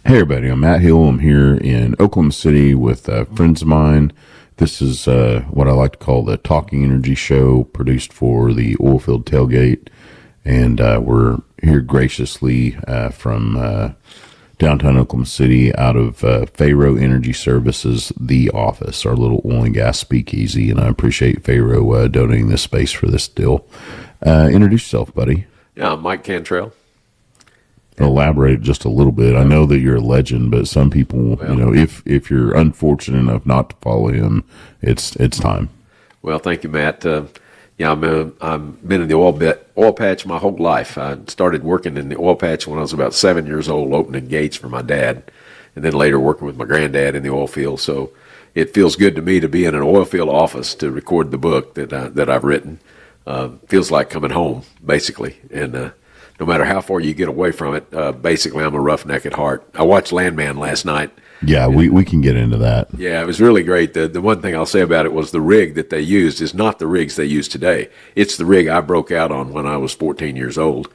Hey everybody, I'm Matt Hill. I'm here in Oklahoma City with friends of mine. This is what I like to call the Talking Energy Show, produced for the Oilfield Tailgate. And we're here graciously from downtown Oklahoma City out of Pharaoh Energy Services, The Office, our little oil and gas speakeasy. And I appreciate Pharaoh donating this space for this deal. Introduce yourself, buddy. Yeah, I'm Mike Cantrell. Elaborate just a little bit. I know that you're a legend, but some people, if you're unfortunate enough not to follow him, it's time. Well, thank you, Matt. I've been in the oil patch my whole life. I started working in the oil patch when I was about 7 years old, opening gates for my dad, and then later working with my granddad in the oil field. So it feels good to me to be in an oil field office to record the book that I've written. Feels like coming home, basically, and no matter how far you get away from it, basically I'm a roughneck at heart. I watched Landman last night. Yeah, we can get into that. Yeah, it was really great. The one thing I'll say about it was the rig that they used is not the rigs they use today. It's the rig I broke out on when I was 14 years old.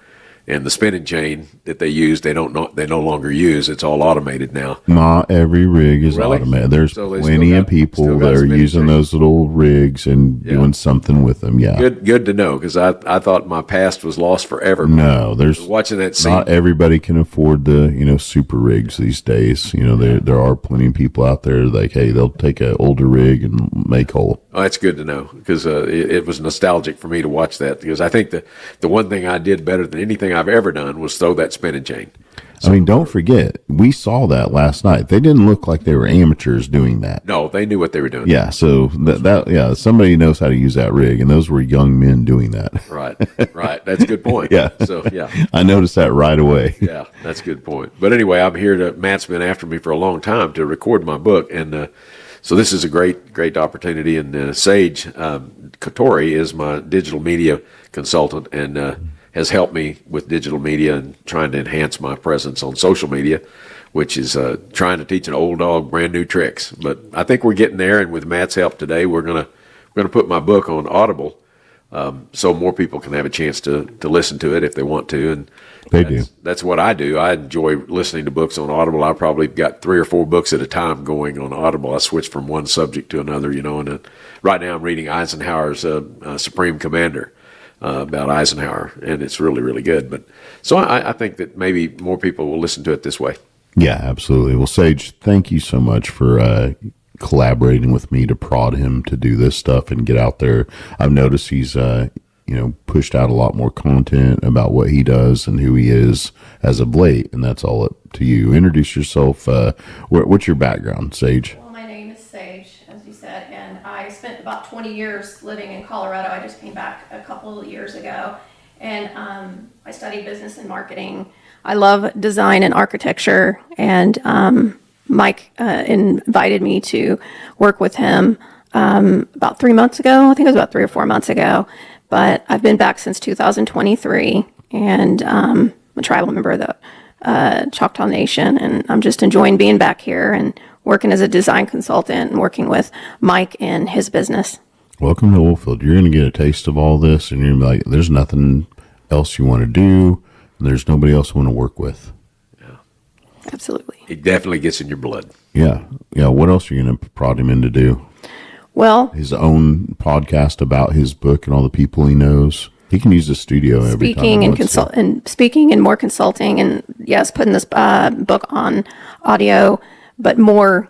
And the spinning chain that they use, they no longer use. It's all automated now. Not every rig is Really? automated. There's So they plenty still of got- people still got that are spinning using chain. those little rigs and Yeah. doing something with them. Yeah. Good to know, because I thought my past was lost forever. No, there's Watching that scene. not everybody can afford the super rigs these days. There are plenty of people out there like, hey, they'll take an older rig and make whole. Oh, that's good to know, because it was nostalgic for me to watch that, because I think the one thing I did better than anything I've ever done was throw that spinning chain. I mean, don't forget, we saw that last night. They didn't look like they were amateurs doing that. No, they knew what they were doing. Yeah, so somebody knows how to use that rig, and those were young men doing that. Right. That's a good point. Yeah. So, yeah. I noticed that right away. Yeah, that's a good point. But anyway, I'm here Matt's been after me for a long time to record my book. And so this is a great opportunity. And Sage Katori is my digital media consultant and has helped me with digital media and trying to enhance my presence on social media, which is trying to teach an old dog brand new tricks. But I think we're getting there. And with Matt's help today, we're gonna put my book on Audible. So more people can have a chance to listen to it if they want to. And that's what I do. I enjoy listening to books on Audible. I probably got 3 or 4 books at a time going on Audible. I switch from one subject to another, and right now I'm reading Eisenhower's Supreme Commander, about Eisenhower, and it's really, really good. But so I think that maybe more people will listen to it this way. Yeah, absolutely. Well, Sage, thank you so much for collaborating with me to prod him to do this stuff and get out there. I've noticed he's pushed out a lot more content about what he does and who he is as of late, and that's all up to you. Introduce yourself. What's your background, Sage? Well, my name is Sage, as you said, and I spent about 20 years living in Colorado. I just came back a couple of years ago, and I studied business and marketing. I love design and architecture, and Mike invited me to work with him about 3 months ago. I think it was about 3 or 4 months ago. But I've been back since 2023, and I'm a tribal member of the Choctaw Nation, and I'm just enjoying being back here and working as a design consultant and working with Mike in his business. Welcome to Oilfield. You're going to get a taste of all this, and you're going to be like, there's nothing else you want to do, and there's nobody else you want to work with. Yeah, Absolutely. it definitely gets in your blood. Yeah. What else are you going to prod him in to do? Well, His own podcast about his book and all the people he knows. He can use the studio every time. speaking and more consulting, and yes, putting this book on audio, but more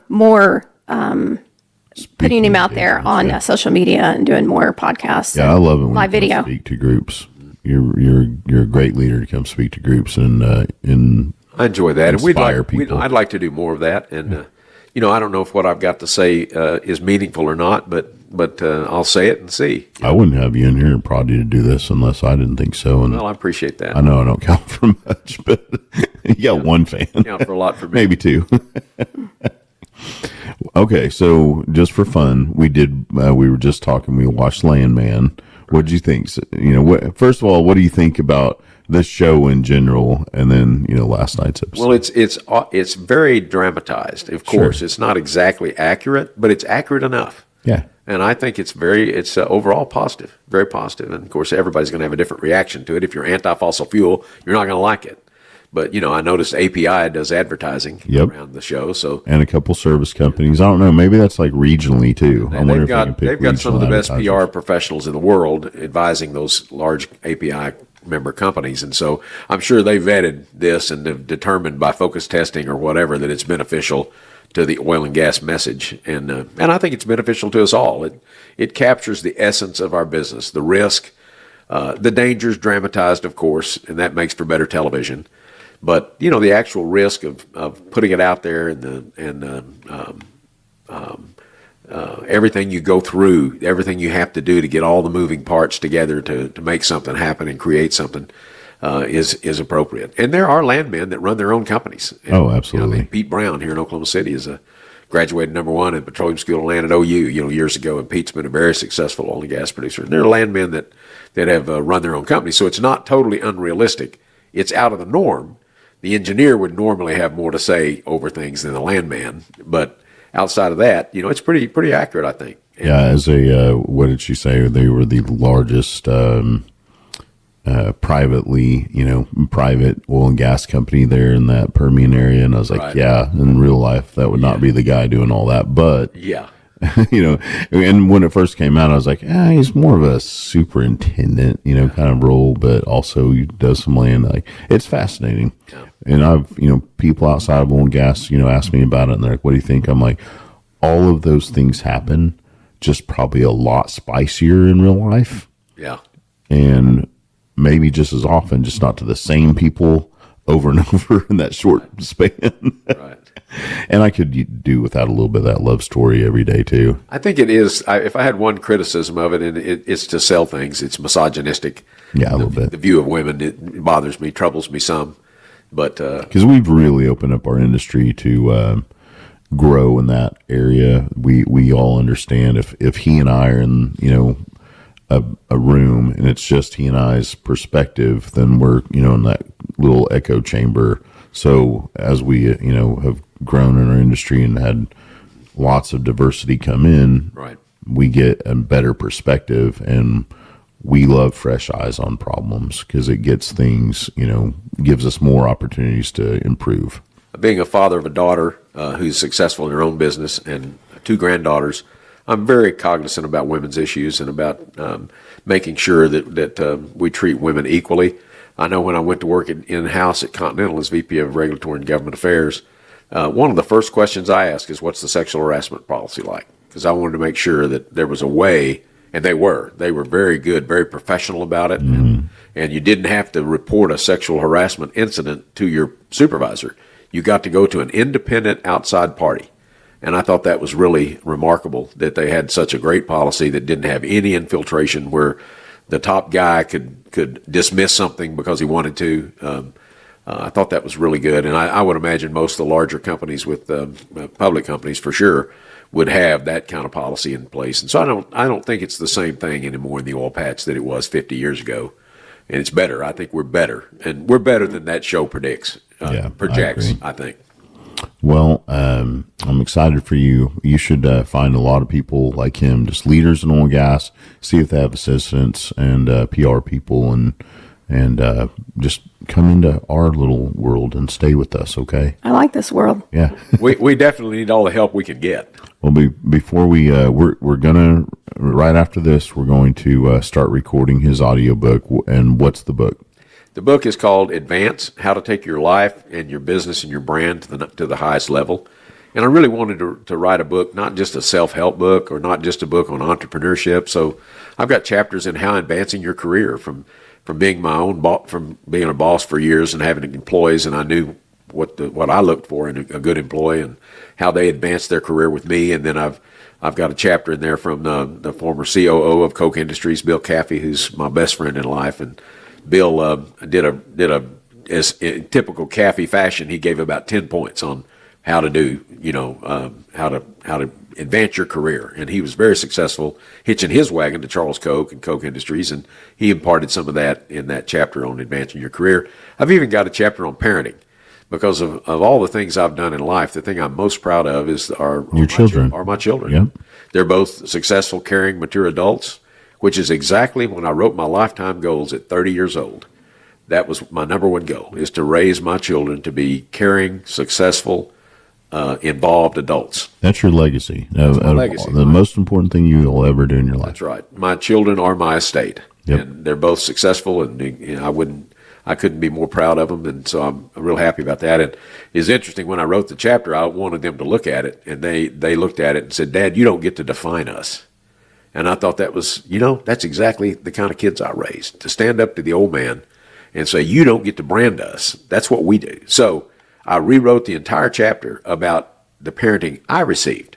putting him out there on social media and doing more podcasts. Yeah, I love it when live you come video. speak to groups. You're a great leader to come speak to groups and I enjoy that, and inspire people. I'd like to do more of that. And I don't know if what I've got to say is meaningful or not, but I'll say it and see. I wouldn't have you in here and prod you to do this unless I didn't think so. And Well, I appreciate that. I know I don't count for much, but you got one fan, Count for a lot for me. maybe 2. Okay, so just for fun, we were just talking. We watched Landman. What did you think? So, first of all, what do you think about this show in general, and then last night's episode? Well, it's very dramatized. Of course, It's not exactly accurate, but it's accurate enough. Yeah. And I think it's overall positive, very positive. And of course, everybody's going to have a different reaction to it. If you're anti-fossil fuel, you're not going to like it. But, I noticed API does advertising Yep. around the show. So And a couple service companies. I don't know. Maybe that's like regionally too. I wonder if they can pick they've got some of the regional best PR advertisers. professionals in the world advising those large API member companies. And so I'm sure they vetted this and have determined by focus testing or whatever that it's beneficial to the oil and gas message. And I think it's beneficial to us all. It captures the essence of our business, the risk, the dangers dramatized, of course, and that makes for better television. But the actual risk of putting it out there and everything you go through, everything you have to do to get all the moving parts together to make something happen and create something is appropriate. And there are landmen that run their own companies. And, Oh, absolutely. Pete Brown here in Oklahoma City is a graduated #1 in petroleum school and land at OU, years ago. And Pete's been a very successful oil and gas producer. And there are landmen that have run their own company. So it's not totally unrealistic. It's out of the norm. The engineer would normally have more to say over things than the landman, but outside of that, it's pretty accurate, I think. Yeah, as what did she say? They were the largest private oil and gas company there in that Permian area. And I was like, Right. yeah, in real life, that would not be the guy doing all that. But, Yeah, and when it first came out, I was like, he's more of a superintendent, kind of role, but also he does some land. Like, it's fascinating. Yeah. And I've, people outside of oil and gas, ask me about it and they're like, what do you think? I'm like, all of those things happen, just probably a lot spicier in real life. yeah. And maybe just as often, just not to the same people over and over in that short span. Right. And I could do without a little bit of that love story every day too. I think it is. If I had one criticism of it, and it's to sell things, it's misogynistic. Yeah, a little bit. The view of women, it bothers me, troubles me some. But Because we've really opened up our industry to grow in that area. We all understand if he and I are in, a room and it's just he and I's perspective, then we're, in that little echo chamber. So as we, have grown in our industry and had lots of diversity come in, right. we get a better perspective, and we love fresh eyes on problems because it gets things, gives us more opportunities to improve. Being a father of a daughter who's successful in her own business and 2 granddaughters, I'm very cognizant about women's issues and about making sure that we treat women equally. I know when I went to work in-house at Continental as VP of Regulatory and Government Affairs, one of the first questions I asked is, what's the sexual harassment policy like? Because I wanted to make sure that there was a way, and they were very good, very professional about it, and you didn't have to report a sexual harassment incident to your supervisor. You got to go to an independent outside party. And I thought that was really remarkable that they had such a great policy that didn't have any infiltration where the top guy could dismiss something because he wanted to. I thought that was really good. And I would imagine most of the larger companies with public companies for sure would have that kind of policy in place. And so I don't think it's the same thing anymore in the oil patch that it was 50 years ago. And it's better. I think we're better. And we're better than that show projects, I think. Well, I'm excited for you. You should find a lot of people like him, just leaders in oil and gas, see if they have assistants and PR people, and just come into our little world and stay with us, okay? I like this world. Yeah. We definitely need all the help we can get. Well, before we're gonna, right after this, we're going to start recording his audiobook. And what's the book? The book is called Advance: How to Take Your Life and Your Business and Your Brand to the highest level. And I really wanted to write a book, not just a self-help book or not just a book on entrepreneurship. So I've got chapters in how advancing your career from being my own from being a boss for years and having employees, and I knew what I looked for in a good employee and how they advanced their career with me. And then I've got a chapter in there from the former COO of Koch Industries, Bill Caffey, who's my best friend in life. And Bill did a as in typical Caffey fashion. He gave about 10 points on how to do, how to advance your career. And he was very successful hitching his wagon to Charles Koch and Koch Industries, and he imparted some of that in that chapter on advancing your career. I've even got a chapter on parenting. Because of all the things I've done in life, the thing I'm most proud of is Your children. Are my children. Yep. They're both successful, caring, mature adults, which is exactly when I wrote my lifetime goals at 30 years old. That was my number one goal, is to raise my children to be caring, successful, involved adults. That's your legacy. My legacy. The most important thing you will ever do in your life. That's right. My children are my estate, Yep. and they're both successful, and I couldn't be more proud of them, and so I'm real happy about that. And it's interesting, when I wrote the chapter, I wanted them to look at it, and they looked at it and said, "Dad, you don't get to define us." And I thought that was, that's exactly the kind of kids I raised, to stand up to the old man and say, "You don't get to brand us. That's what we do." So I rewrote the entire chapter about the parenting I received,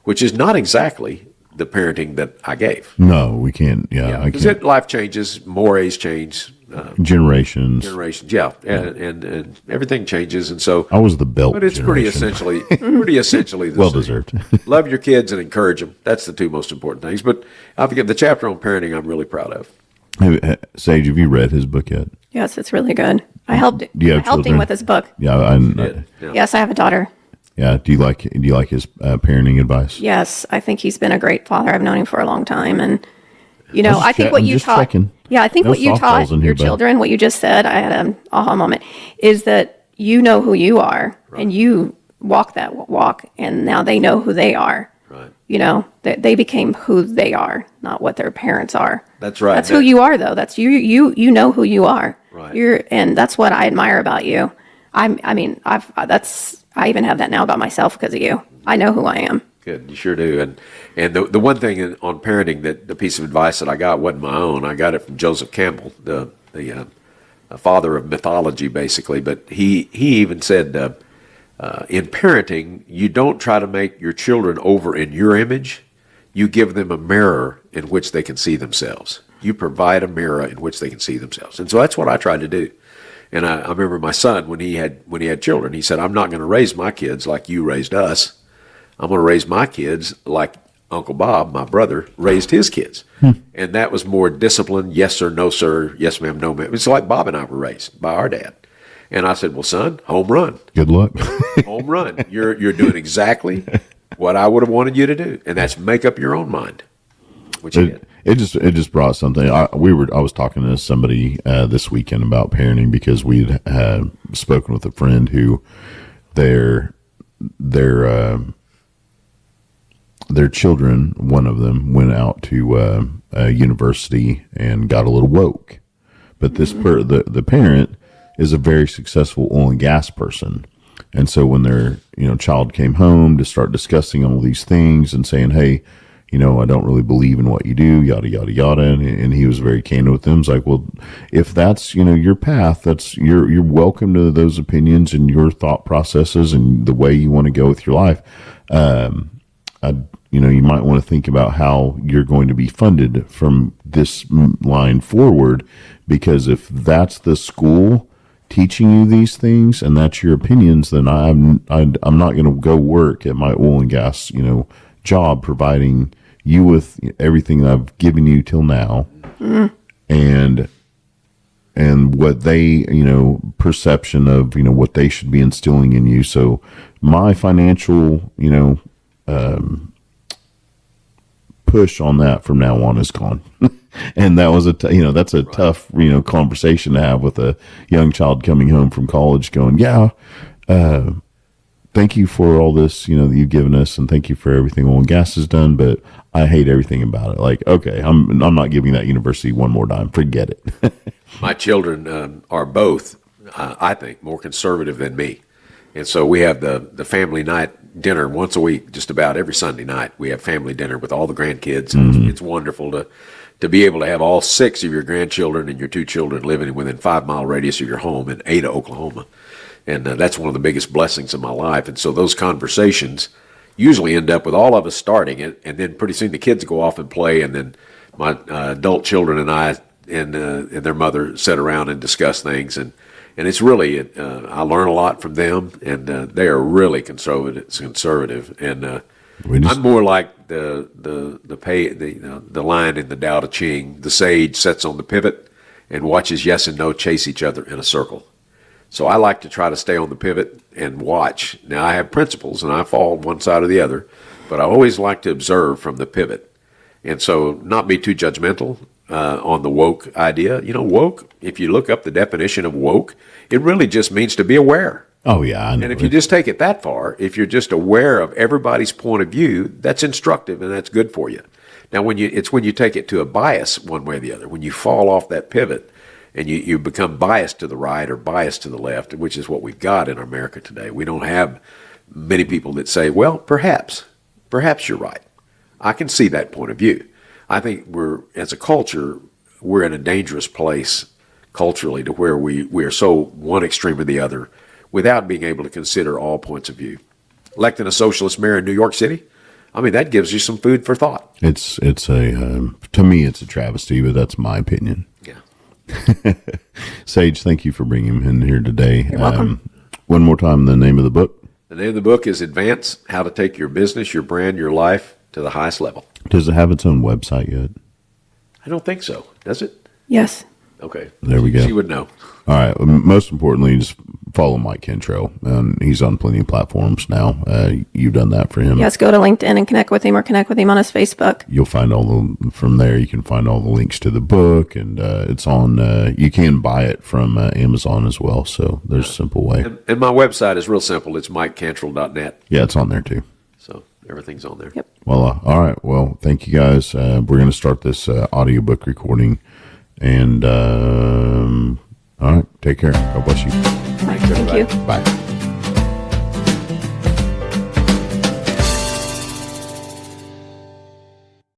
which is not exactly the parenting that I gave. No, we can't. Yeah, I Because can't. life changes, mores change, Generations. yeah, and everything changes, and so. I was the belt. But it's pretty essentially the Well same. deserved. Love your kids and encourage them. That's the two most important things. But I forget the chapter on parenting, I'm really proud of. Sage, have you read his book yet? Yes, it's really good. I helped Do you have I helped him children? with his book. Yeah, Yeah. Yes, I have a daughter. yeah. Do you like his parenting advice? Yes, I think he's been a great father. I've known him for a long time, and just I think check- what I'm you just taught. checking. Yeah, I think No what you softballs taught in your here, bud. children, what you just said, I had an aha moment, is that you know who you are, and you walk that walk, and now they know who they are. Right. They became who they are, not what their parents are. That's right. That's who you are, though. That's you. You know who you are. Right. And that's what I admire about you. I even have that now about myself because of you. I know who I am. Good, you sure do. And the one thing on parenting, that the piece of advice that I got wasn't my own. I got it from Joseph Campbell, the father of mythology, basically. But he even said, in parenting, you don't try to make your children over in your image. You give them a mirror in which they can see themselves. You provide a mirror in which they can see themselves. And so that's what I tried to do. And I remember my son, when he had children, he said, "I'm not going to raise my kids like you raised us. I'm going to raise my kids like Uncle Bob, my brother, raised his kids." And that was more disciplined. Yes, sir. No, sir. Yes, ma'am. No, ma'am. It's like Bob and I were raised by our dad. And I said, "Well, son, home run. Good luck. Home run. You're doing exactly what I would have wanted you to do. And that's make up your own mind." Which you did. It just brought something. I was talking to somebody this weekend about parenting, because we'd spoken with a friend who their children, one of them went out to a university and got a little woke, but the parent is a very successful oil and gas person. And so when their child came home to start discussing all these things and saying, "Hey, I don't really believe in what you do, yada, yada, yada." And he was very candid with them. It's like, well, if that's, your path, that's, you're welcome to those opinions and your thought processes and the way you want to go with your life. You might want to think about how you're going to be funded from this line forward, because if that's the school teaching you these things and that's your opinions, then I'm not going to go work at my oil and gas, job, providing you with everything that I've given you till now, and what they, perception of, what they should be instilling in you. So my financial, push on that from now on is gone. And that was that's a tough, conversation to have with a young child coming home from college going, "Yeah, thank you for all this, that you've given us, and thank you for everything oil and gas has done, but I hate everything about it." Like, okay, I'm not giving that university one more dime. Forget it. My children are both, I think, more conservative than me. And so we have the family night dinner once a week, just about every Sunday night. We have family dinner with all the grandkids. And it's wonderful to be able to have all 6 of your grandchildren and your 2 children living within 5-mile radius of your home in Ada, Oklahoma. And that's one of the biggest blessings of my life. And so those conversations usually end up with all of us starting it, and then pretty soon the kids go off and play, and then my adult children and I and their mother sit around and discuss things. And it's really, I learn a lot from them, and they are really conservative. And I'm more like the lion in the Tao Te Ching. The sage sits on the pivot and watches yes and no chase each other in a circle. So I like to try to stay on the pivot and watch. Now, I have principles, and I fall one side or the other, but I always like to observe from the pivot. And so not be too judgmental, on the woke idea. You know, woke, if you look up the definition of woke, it really just means to be aware. Oh, yeah. I know. And if you just take it that far, if you're just aware of everybody's point of view, that's instructive and that's good for you. Now, when you take it to a bias one way or the other, when you fall off that pivot and you become biased to the right or biased to the left, which is what we've got in America today. We don't have many people that say, well, perhaps you're right. I can see that point of view. I think as a culture, we're in a dangerous place culturally to where we are so one extreme or the other without being able to consider all points of view. Electing a socialist mayor in New York City, I mean, that gives you some food for thought. It's to me, it's a travesty, but that's my opinion. Yeah. Sage, thank you for bringing him in here today. You're welcome. One more time, the name of the book. The name of the book is Advance, How to Take Your Business, Your Brand, Your Life to the Highest Level. Does it have its own website yet? I don't think so. Does it? Yes. Okay. There we go. She would know. All right. Most importantly, just follow Mike Cantrell. He's on plenty of platforms now. You've done that for him. Yes, go to LinkedIn and connect with him or connect with him on his Facebook. You'll find from there, you can find all the links to the book, and it's on, you can buy it from Amazon as well. So there's a simple way. And my website is real simple. It's mikecantrell.net. Yeah, it's on there too. So everything's on there. Yep. Well, all right. Well, thank you guys. We're going to start this audiobook recording. And all right, take care. God bless you. Thank you. Bye.